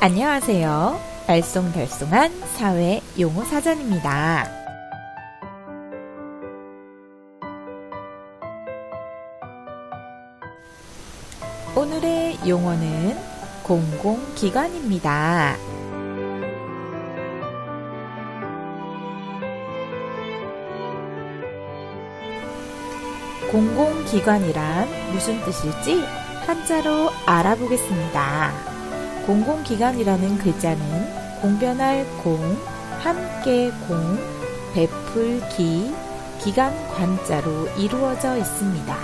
안녕하세요. 알쏭달쏭한 사회 용어 사전입니다. 오늘의 용어는 공공기관입니다. 공공기관이란 무슨 뜻일지 한자로 알아보겠습니다. 공공기관이라는 글자는 공변할 공, 함께 공, 베풀 기, 기관 관자로 이루어져 있습니다.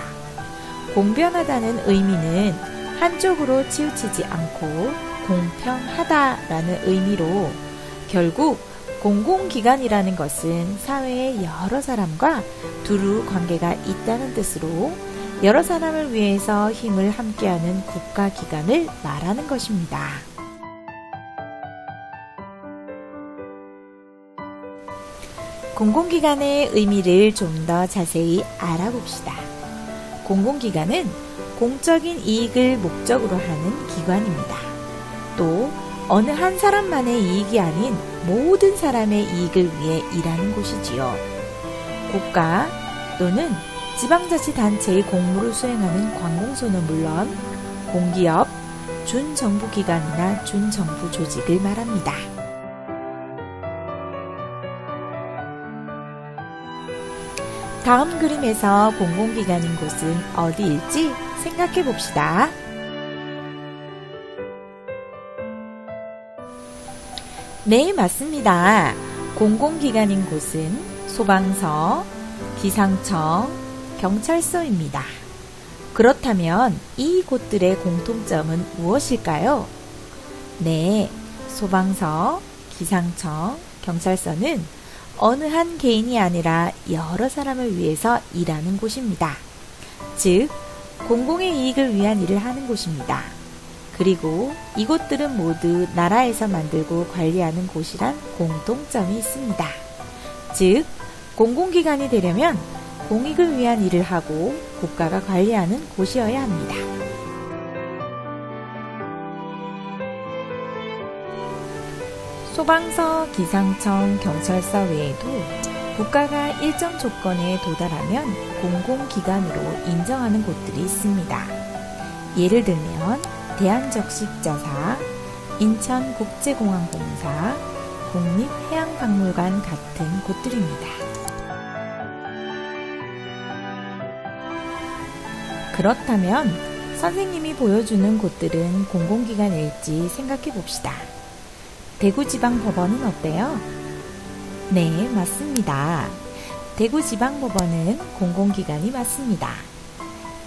공변하다는 의미는 한쪽으로 치우치지 않고 공평하다라는 의미로 결국 공공기관이라는 것은 사회의 여러 사람과 두루 관계가 있다는 뜻으로 여러 사람을 위해서 힘을 함께하는 국가기관을 말하는 것입니다. 공공기관의 의미를 좀 더 자세히 알아봅시다. 공공기관은 공적인 이익을 목적으로 하는 기관입니다. 또 어느 한 사람만의 이익이 아닌 모든 사람의 이익을 위해 일하는 곳이지요. 국가 또는 지방자치단체의 공무를 수행하는 관공서는 물론 공기업, 준정부기관이나 준정부 조직을 말합니다. 다음 그림에서 공공기관인 곳은 어디일지 생각해 봅시다. 네, 맞습니다. 공공기관인 곳은 소방서, 기상청, 경찰서입니다. 그렇다면 이 곳들의 공통점은 무엇일까요? 네, 소방서, 기상청, 경찰서는 어느 한 개인이 아니라 여러 사람을 위해서 일하는 곳입니다. 즉, 공공의 이익을 위한 일을 하는 곳입니다. 그리고 이곳들은 모두 나라에서 만들고 관리하는 곳이란 공통점이 있습니다. 즉, 공공기관이 되려면 공익을 위한 일을 하고 국가가 관리하는 곳이어야 합니다. 소방서, 기상청, 경찰서 외에도 국가가 일정 조건에 도달하면 공공기관으로 인정하는 곳들이 있습니다. 예를 들면 대한적십자사, 인천국제공항공사, 국립해양박물관 같은 곳들입니다. 그렇다면 선생님이 보여주는 곳들은 공공기관일지 생각해 봅시다. 대구지방법원은 어때요? 네, 맞습니다. 대구지방법원은 공공기관이 맞습니다.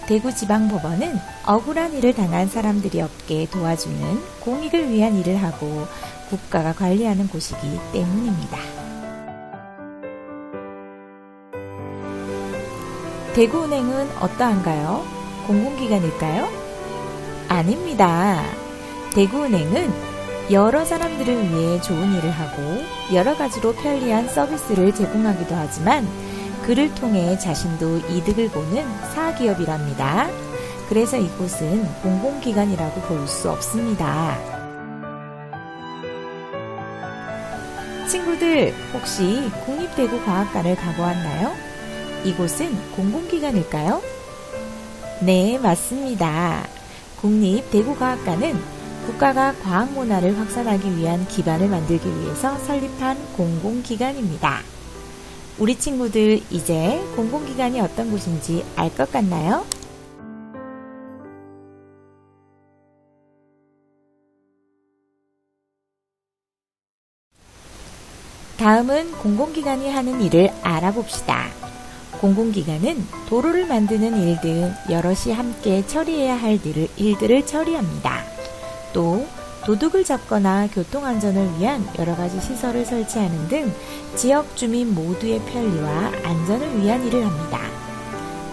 대구지방법원은 억울한 일을 당한 사람들이 없게 도와주는 공익을 위한 일을 하고 국가가 관리하는 곳이기 때문입니다. 대구은행은 어떠한가요? 공공기관일까요? 아닙니다. 대구은행은 여러 사람들을 위해 좋은 일을 하고 여러 가지로 편리한 서비스를 제공하기도 하지만 그를 통해 자신도 이득을 보는 사기업이랍니다. 그래서 이곳은 공공기관이라고 볼 수 없습니다. 친구들, 혹시 국립대구과학관을 가보았나요? 이곳은 공공기관일까요? 네, 맞습니다. 국립대구과학관은 국가가 과학문화를 확산하기 위한 기반을 만들기 위해서 설립한 공공기관입니다. 우리 친구들 이제 공공기관이 어떤 곳인지 알 것 같나요? 다음은 공공기관이 하는 일을 알아봅시다. 공공기관은 도로를 만드는 일 등 여럿이 함께 처리해야 할 일들을 처리합니다. 또 도둑을 잡거나 교통안전을 위한 여러가지 시설을 설치하는 등 지역 주민 모두의 편리와 안전을 위한 일을 합니다.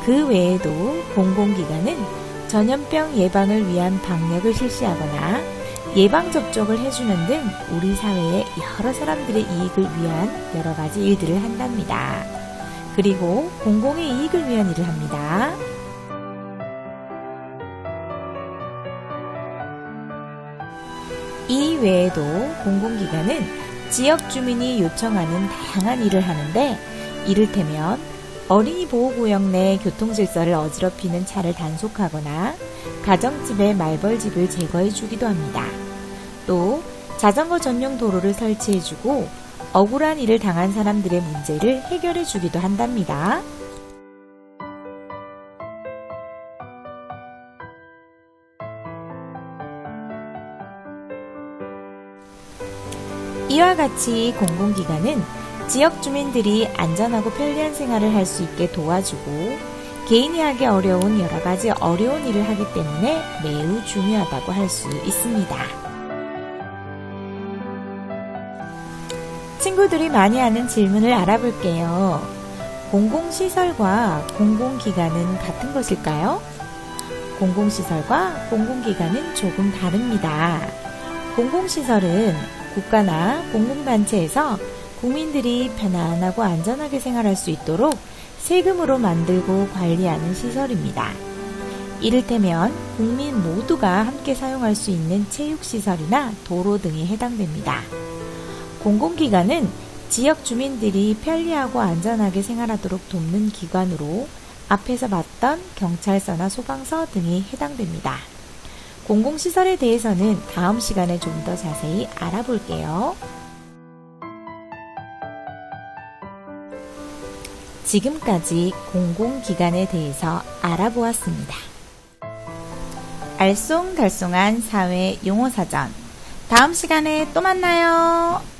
그 외에도 공공기관은 전염병 예방을 위한 방역을 실시하거나 예방접종을 해주는 등 우리 사회의 여러 사람들의 이익을 위한 여러가지 일들을 한답니다. 그리고 공공의 이익을 위한 일을 합니다. 이 외에도 공공기관은 지역 주민이 요청하는 다양한 일을 하는데, 이를테면 어린이 보호구역 내 교통질서를 어지럽히는 차를 단속하거나 가정집의 말벌집을 제거해주기도 합니다. 또 자전거 전용 도로를 설치해주고 억울한 일을 당한 사람들의 문제를 해결해주기도 한답니다. 이와 같이 공공기관은 지역 주민들이 안전하고 편리한 생활을 할 수 있게 도와주고, 개인이 하기 어려운 여러 가지 어려운 일을 하기 때문에 매우 중요하다고 할 수 있습니다. 친구들이 많이 하는 질문을 알아볼게요. 공공시설과 공공기관은 같은 것일까요? 공공시설과 공공기관은 조금 다릅니다. 공공시설은 국가나 공공단체에서 국민들이 편안하고 안전하게 생활할 수 있도록 세금으로 만들고 관리하는 시설입니다. 이를테면 국민 모두가 함께 사용할 수 있는 체육시설이나 도로 등에 해당됩니다. 공공기관은 지역 주민들이 편리하고 안전하게 생활하도록 돕는 기관으로 앞에서 봤던 경찰서나 소방서 등이 해당됩니다. 공공시설에 대해서는 다음 시간에 좀 더 자세히 알아볼게요. 지금까지 공공기관에 대해서 알아보았습니다. 알쏭달쏭한 사회 용어사전. 다음 시간에 또 만나요.